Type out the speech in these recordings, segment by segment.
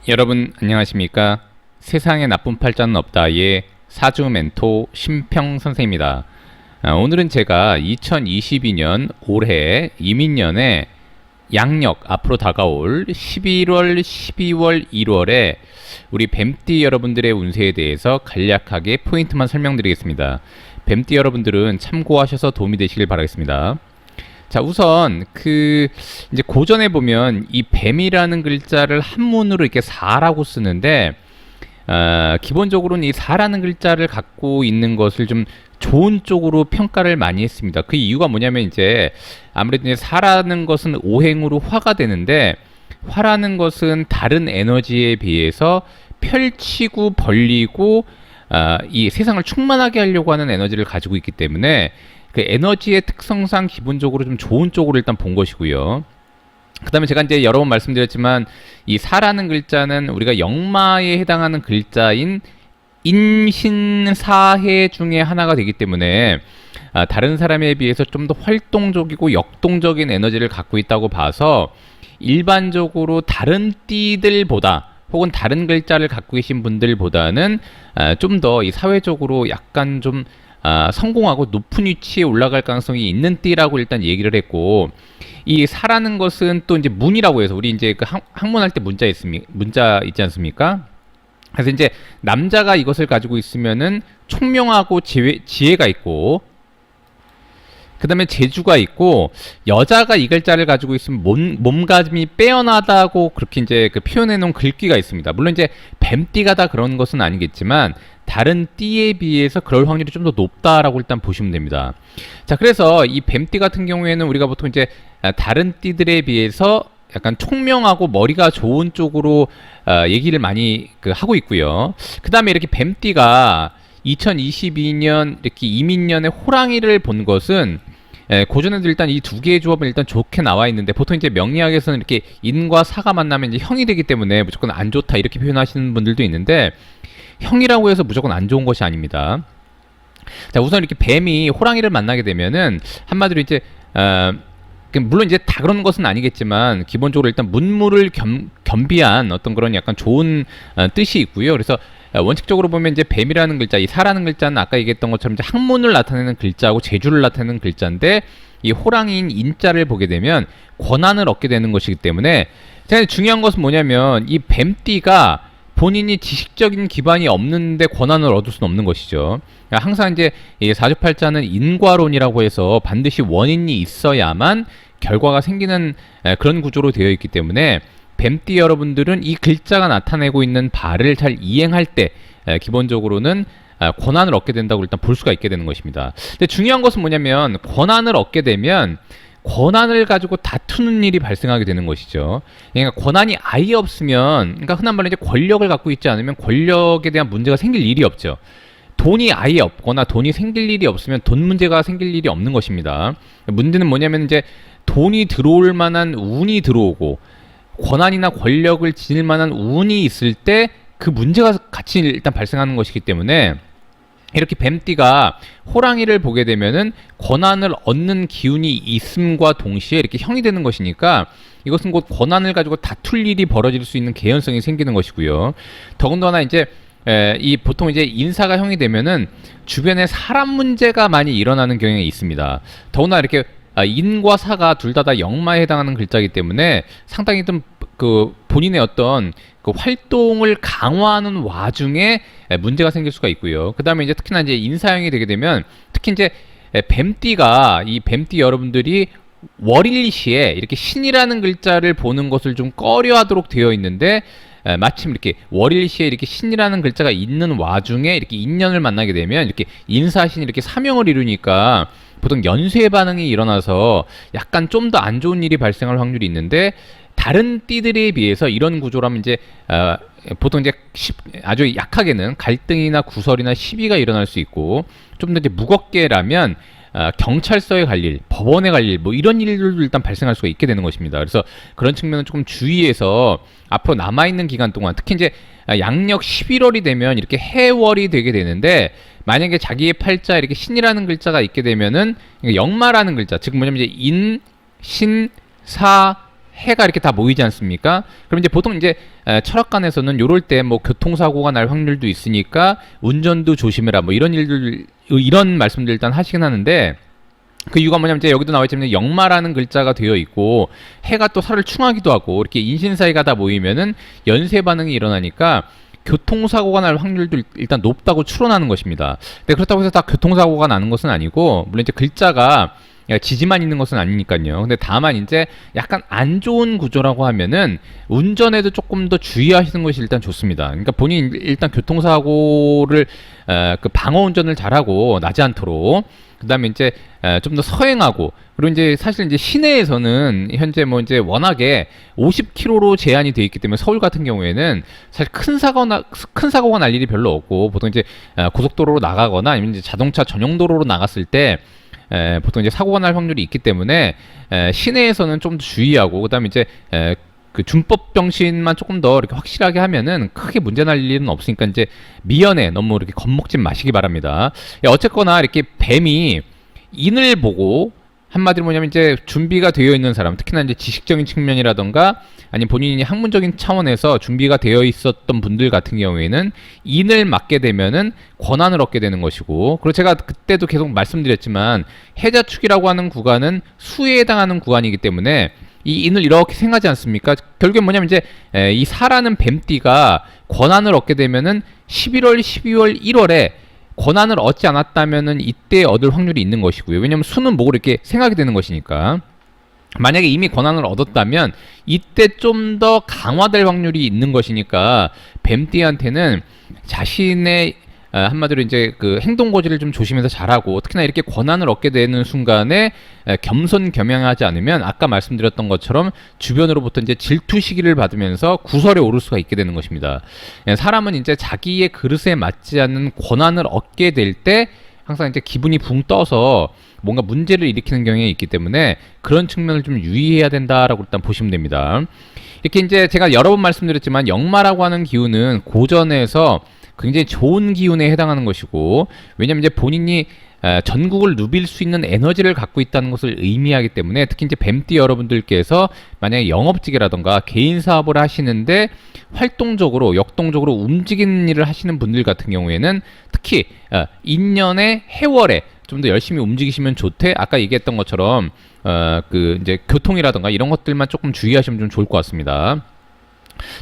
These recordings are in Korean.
여러분 안녕하십니까? 세상에 나쁜 팔자는 없다의 사주 멘토 심평 선생입니다. 오늘은 제가 2022년 올해 이민년에 양력 앞으로 다가올 11월, 12월, 1월에 우리 뱀띠 여러분들의 운세에 대해서 간략하게 포인트만 설명드리겠습니다. 뱀띠 여러분들은 참고하셔서 도움이 되시길 바라겠습니다. 자, 우선 이제 고전에 보면 이 뱀이라는 글자를 한문으로 이렇게 사라고 쓰는데, 기본적으로는 이 사라는 글자를 갖고 있는 것을 좀 좋은 쪽으로 평가를 많이 했습니다. 그 이유가 뭐냐면 이제 아무래도 이제 사라는 것은 오행으로 화가 되는데, 화라는 것은 다른 에너지에 비해서 펼치고 벌리고 이 세상을 충만하게 하려고 하는 에너지를 가지고 있기 때문에 그 에너지의 특성상 기본적으로 좀 좋은 쪽으로 일단 본 것이고요. 그 다음에 제가 이제 여러 번 말씀드렸지만 이 사라는 글자는 우리가 역마에 해당하는 글자인 인신사해 중에 하나가 되기 때문에 다른 사람에 비해서 좀 더 활동적이고 역동적인 에너지를 갖고 있다고 봐서 일반적으로 다른 띠들보다 혹은 다른 글자를 갖고 계신 분들보다는 좀 더 이 사회적으로 약간 좀 성공하고 높은 위치에 올라갈 가능성이 있는 띠라고 일단 얘기를 했고, 이 사라는 것은 또 이제 문이라고 해서 우리 이제 그 학문할 때 문자 있지 않습니까? 그래서 이제 남자가 이것을 가지고 있으면은 총명하고 지혜가 있고, 그 다음에 재주가 있고, 여자가 이 글자를 가지고 있으면 몸가짐이 빼어나다고 그렇게 이제 그 표현해 놓은 글귀가 있습니다. 물론 이제 뱀띠가 다 그런 것은 아니겠지만 다른 띠에 비해서 그럴 확률이 좀 더 높다라고 일단 보시면 됩니다. 자, 그래서 이 뱀띠 같은 경우에는 우리가 보통 이제 다른 띠들에 비해서 약간 총명하고 머리가 좋은 쪽으로 얘기를 많이 하고 있고요. 그 다음에 이렇게 뱀띠가 2022년 이렇게 이민년에 호랑이를 본 것은 고전에도 일단 이 두 개의 조합은 일단 좋게 나와 있는데, 보통 이제 명리학에서는 이렇게 인과 사가 만나면 이제 형이 되기 때문에 무조건 안 좋다 이렇게 표현하시는 분들도 있는데, 형이라고 해서 무조건 안 좋은 것이 아닙니다. 자, 우선 이렇게 뱀이 호랑이를 만나게 되면은 한마디로 이제 물론 이제 다 그런 것은 아니겠지만 기본적으로 일단 문무를 겸비한 어떤 그런 약간 좋은 뜻이 있고요. 그래서 원칙적으로 보면 이제 뱀이라는 글자, 이 사라는 글자는 아까 얘기했던 것처럼 이제 학문을 나타내는 글자하고 재주를 나타내는 글자인데, 이 호랑이인 인자를 보게 되면 권한을 얻게 되는 것이기 때문에, 제가 중요한 것은 뭐냐면 이 뱀띠가 본인이 지식적인 기반이 없는데 권한을 얻을 수는 없는 것이죠. 항상 이제 이 사주팔자는 인과론이라고 해서 반드시 원인이 있어야만 결과가 생기는 그런 구조로 되어 있기 때문에, 뱀띠 여러분들은 이 글자가 나타내고 있는 바를 잘 이행할 때 기본적으로는 권한을 얻게 된다고 일단 볼 수가 있게 되는 것입니다. 근데 중요한 것은 뭐냐면 권한을 얻게 되면 권한을 가지고 다투는 일이 발생하게 되는 것이죠. 그러니까 권한이 아예 없으면, 그러니까 흔한 말로 이제 권력을 갖고 있지 않으면 권력에 대한 문제가 생길 일이 없죠. 돈이 아예 없거나 돈이 생길 일이 없으면 돈 문제가 생길 일이 없는 것입니다. 문제는 뭐냐면 이제 돈이 들어올 만한 운이 들어오고 권한이나 권력을 지닐 만한 운이 있을 때 그 문제가 같이 일단 발생하는 것이기 때문에, 이렇게 뱀띠가 호랑이를 보게 되면은 권한을 얻는 기운이 있음과 동시에 이렇게 형이 되는 것이니까 이것은 곧 권한을 가지고 다툴 일이 벌어질 수 있는 개연성이 생기는 것이고요. 더군다나 이제 이 보통 이제 인사가 형이 되면은 주변에 사람 문제가 많이 일어나는 경향이 있습니다. 더구나 이렇게 인과 사가 둘 다 역마에 해당하는 글자이기 때문에 상당히 좀 본인의 어떤 활동을 강화하는 와중에 문제가 생길 수가 있고요. 그 다음에 이제 특히나 이제 인사형이 되게 되면, 특히 이제 뱀띠가, 이 뱀띠 여러분들이 월일시에 이렇게 신이라는 글자를 보는 것을 좀 꺼려하도록 되어 있는데, 마침 이렇게 월일시에 이렇게 신이라는 글자가 있는 와중에 이렇게 인연을 만나게 되면 이렇게 인사신이 이렇게 사명을 이루니까 보통 연쇄 반응이 일어나서 약간 좀 더 안 좋은 일이 발생할 확률이 있는데, 다른 띠들에 비해서 이런 구조라면 이제 보통 이제 아주 약하게는 갈등이나 구설이나 시비가 일어날 수 있고, 좀 더 이제 무겁게라면 경찰서에 갈 일, 법원에 갈 일, 뭐 이런 일들도 일단 발생할 수가 있게 되는 것입니다. 그래서 그런 측면은 조금 주의해서 앞으로 남아있는 기간 동안, 특히 이제 양력 11월이 되면 이렇게 해월이 되게 되는데, 만약에 자기의 팔자에 이렇게 신이라는 글자가 있게 되면은 역마라는 글자, 즉 뭐냐면 이제 인, 신, 사, 해가 이렇게 다 모이지 않습니까? 그럼 이제 보통 이제 철학관에서는 요럴 때 뭐 교통사고가 날 확률도 있으니까 운전도 조심해라 뭐 이런 일들 이런 말씀들 일단 하시긴 하는데 그 이유가 뭐냐면 이제 여기도 나와 있지만 역마라는 글자가 되어 있고 해가 또 살을 충하기도 하고 이렇게 인신사이가 다 모이면은 연쇄 반응이 일어나니까 교통사고가 날 확률도 일단 높다고 추론하는 것입니다. 근데 그렇다고 해서 다 교통사고가 나는 것은 아니고 물론 이제 글자가 지지만 있는 것은 아니니까요. 근데 다만 이제 약간 안 좋은 구조라고 하면은 운전에도 조금 더 주의하시는 것이 일단 좋습니다. 그러니까 본인 일단 교통사고를 그 방어 운전을 잘하고 나지 않도록 그다음에 이제 좀 더 서행하고 그리고 이제 사실 이제 시내에서는 현재 뭐 이제 워낙에 50km로 제한이 돼 있기 때문에 서울 같은 경우에는 사실 큰 사고가 날 일이 별로 없고 보통 이제 고속도로로 나가거나 아니면 이제 자동차 전용 도로로 나갔을 때 보통 이제 사고가 날 확률이 있기 때문에 시내에서는 좀 더 주의하고 그다음에 이제 그 준법 병신만 조금 더 이렇게 확실하게 하면은 크게 문제 날 일은 없으니까 이제 미연에 너무 이렇게 겁먹지 마시기 바랍니다. 어쨌거나 이렇게 뱀이 인을 보고 한마디로 뭐냐면 이제 준비가 되어 있는 사람, 특히나 이제 지식적인 측면이라던가 아니면 본인이 학문적인 차원에서 준비가 되어 있었던 분들 같은 경우에는 인을 맞게 되면은 권한을 얻게 되는 것이고, 그리고 제가 그때도 계속 말씀드렸지만 해자축이라고 하는 구간은 수에 해당하는 구간이기 때문에 이 인을 이렇게 생각하지 않습니까? 결국엔 뭐냐면 이제 이 사라는 뱀띠가 권한을 얻게 되면은 11월, 12월, 1월에 권한을 얻지 않았다면은 이때 얻을 확률이 있는 것이고요. 왜냐면 수는 목으로 이렇게 생각이 되는 것이니까. 만약에 이미 권한을 얻었다면 이때 좀 더 강화될 확률이 있는 것이니까 뱀띠한테는 자신의 한마디로 이제 그 행동 고지를 좀 조심해서 잘하고 특히나 이렇게 권한을 얻게 되는 순간에 겸손겸양하지 않으면 아까 말씀드렸던 것처럼 주변으로부터 이제 질투 시기를 받으면서 구설에 오를 수가 있게 되는 것입니다. 사람은 이제 자기의 그릇에 맞지 않는 권한을 얻게 될 때 항상 이제 기분이 붕 떠서 뭔가 문제를 일으키는 경향이 있기 때문에 그런 측면을 좀 유의해야 된다라고 일단 보시면 됩니다. 이렇게 이제 제가 여러 번 말씀드렸지만 역마라고 하는 기운은 고전에서 굉장히 좋은 기운에 해당하는 것이고, 왜냐면 이제 본인이 전국을 누빌 수 있는 에너지를 갖고 있다는 것을 의미하기 때문에 특히 이제 뱀띠 여러분들께서 만약에 영업직이라던가 개인 사업을 하시는데 활동적으로 역동적으로 움직이는 일을 하시는 분들 같은 경우에는 특히 인년의 해월에 좀 더 열심히 움직이시면 좋대. 아까 얘기했던 것처럼 그 이제 교통이라던가 이런 것들만 조금 주의하시면 좀 좋을 것 같습니다.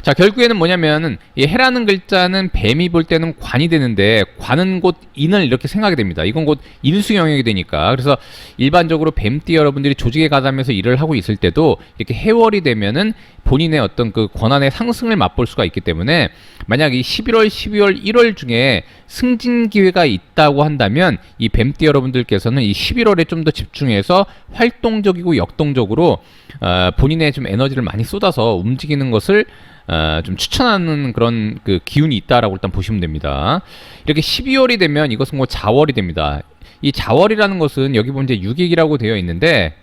자, 결국에는 뭐냐면은 이 해라는 글자는 뱀이 볼 때는 관이 되는데 관은 곧 인을 이렇게 생각이 됩니다. 이건 곧 인수 영역이 되니까. 그래서 일반적으로 뱀띠 여러분들이 조직에 가담해서 일을 하고 있을 때도 이렇게 해월이 되면은 본인의 어떤 그 권한의 상승을 맛볼 수가 있기 때문에 만약 이 11월, 12월, 1월 중에 승진 기회가 있다고 한다면 이 뱀띠 여러분들께서는 이 11월에 좀 더 집중해서 활동적이고 역동적으로 본인의 좀 에너지를 많이 쏟아서 움직이는 것을 좀 추천하는 그런 그 기운이 있다라고 일단 보시면 됩니다. 이렇게 12월이 되면 이것은 뭐 자월이 됩니다. 이 자월이라는 것은 여기 보면 이제 유객이라고 되어 있는데,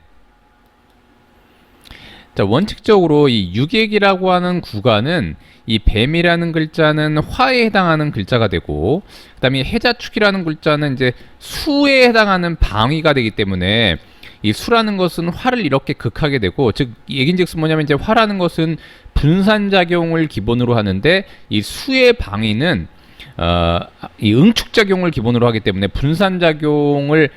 자, 원칙적으로 이 유객이라고 하는 구간은 이 뱀이라는 글자는 화에 해당하는 글자가 되고, 그 다음에 해자축이라는 글자는 이제 수에 해당하는 방위가 되기 때문에 이 수라는 것은 화를 이렇게 극하게 되고, 즉 얘긴즉슨 뭐냐면 이제 화라는 것은 분산작용을 기본으로 하는데 이 수의 방위는 이 응축작용을 기본으로 하기 때문에 분산작용을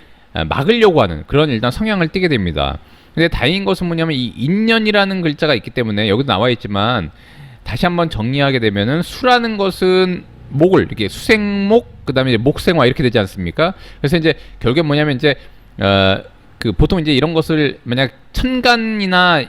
막으려고 하는 그런 일단 성향을 띠게 됩니다. 근데 다행인 것은 뭐냐면 이 인년이라는 글자가 있기 때문에 여기도 나와 있지만 다시 한번 정리하게 되면은 수라는 것은 목을 이렇게 수생목 그다음에 이제 목생화 이렇게 되지 않습니까? 그래서 이제 결국엔 뭐냐면 이제 그 보통 이제 이런 것을 만약 천간이나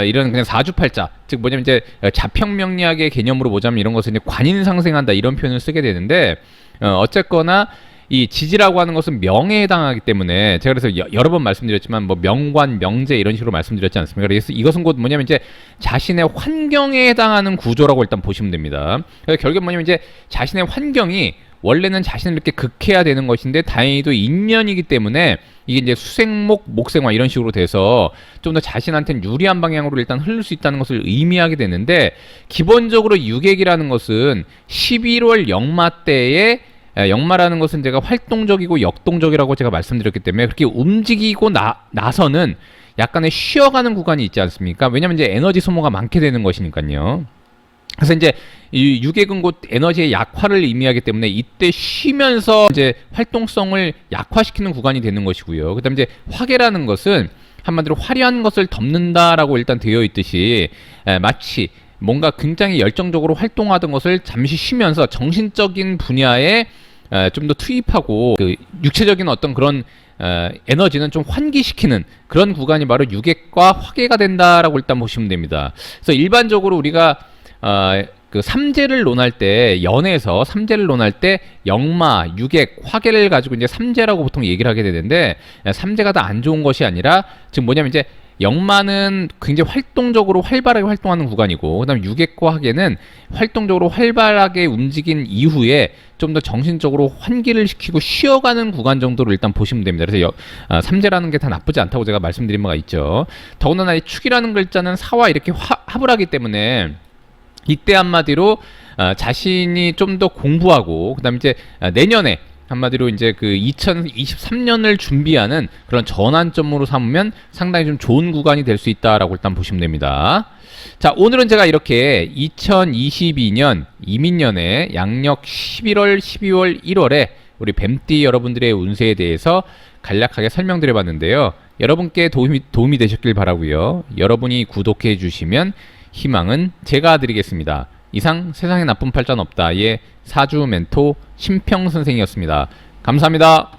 이런 그냥 사주팔자, 즉 뭐냐면 이제 자평명리학의 개념으로 보자면 이런 것을 이제 관인상생한다 이런 표현을 쓰게 되는데, 어쨌거나 이 지지라고 하는 것은 명에 해당하기 때문에 제가 그래서 여러 번 말씀드렸지만 뭐 명관, 명제 이런 식으로 말씀드렸지 않습니까? 그래서 이것은 곧 뭐냐면 이제 자신의 환경에 해당하는 구조라고 일단 보시면 됩니다. 그래서 결국 뭐냐면 이제 자신의 환경이 원래는 자신을 이렇게 극해야 되는 것인데 다행히도 인연이기 때문에 이게 이제 수생목, 목생화 이런 식으로 돼서 좀 더 자신한테는 유리한 방향으로 일단 흐를 수 있다는 것을 의미하게 되는데, 기본적으로 유객이라는 것은 11월 역마 때에 역마라는 것은 제가 활동적이고 역동적이라고 제가 말씀드렸기 때문에 그렇게 움직이고 나서는 약간의 쉬어가는 구간이 있지 않습니까? 왜냐면 이제 에너지 소모가 많게 되는 것이니까요. 그래서 이제 이 유객은 곧 에너지의 약화를 의미하기 때문에 이때 쉬면서 이제 활동성을 약화시키는 구간이 되는 것이고요. 그다음에 이제 화계라는 것은 한마디로 화려한 것을 덮는다라고 일단 되어 있듯이 마치 뭔가 굉장히 열정적으로 활동하던 것을 잠시 쉬면서 정신적인 분야에 좀 더 투입하고 그 육체적인 어떤 그런 에너지는 좀 환기시키는 그런 구간이 바로 유객과 화계가 된다라고 일단 보시면 됩니다. 그래서 일반적으로 우리가 그 삼재를 논할 때 연에서 삼재를 논할 때 역마, 유객, 화계를 가지고 이제 삼재라고 보통 얘기를 하게 되는데 삼재가 다 안 좋은 것이 아니라 지금 뭐냐면 이제 역마는 굉장히 활동적으로 활발하게 활동하는 구간이고 그다음에 유객과 화계는 활동적으로 활발하게 움직인 이후에 좀 더 정신적으로 환기를 시키고 쉬어가는 구간 정도로 일단 보시면 됩니다. 그래서 삼재라는 게 다 나쁘지 않다고 제가 말씀드린 바가 있죠. 더군다나 이 축이라는 글자는 사와 이렇게 합을 하기 때문에 이때 한마디로 자신이 좀 더 공부하고 그다음에 이제 내년에 한마디로 이제 그 2023년을 준비하는 그런 전환점으로 삼으면 상당히 좀 좋은 구간이 될 수 있다라고 일단 보시면 됩니다. 자, 오늘은 제가 이렇게 2022년 이민년의 양력 11월, 12월, 1월에 우리 뱀띠 여러분들의 운세에 대해서 간략하게 설명드려 봤는데요. 여러분께 도움이 되셨길 바라고요. 여러분이 구독해 주시면 희망은 제가 드리겠습니다. 이상 세상에 나쁜 팔자는 없다의 사주 멘토 심평 선생이었습니다. 감사합니다.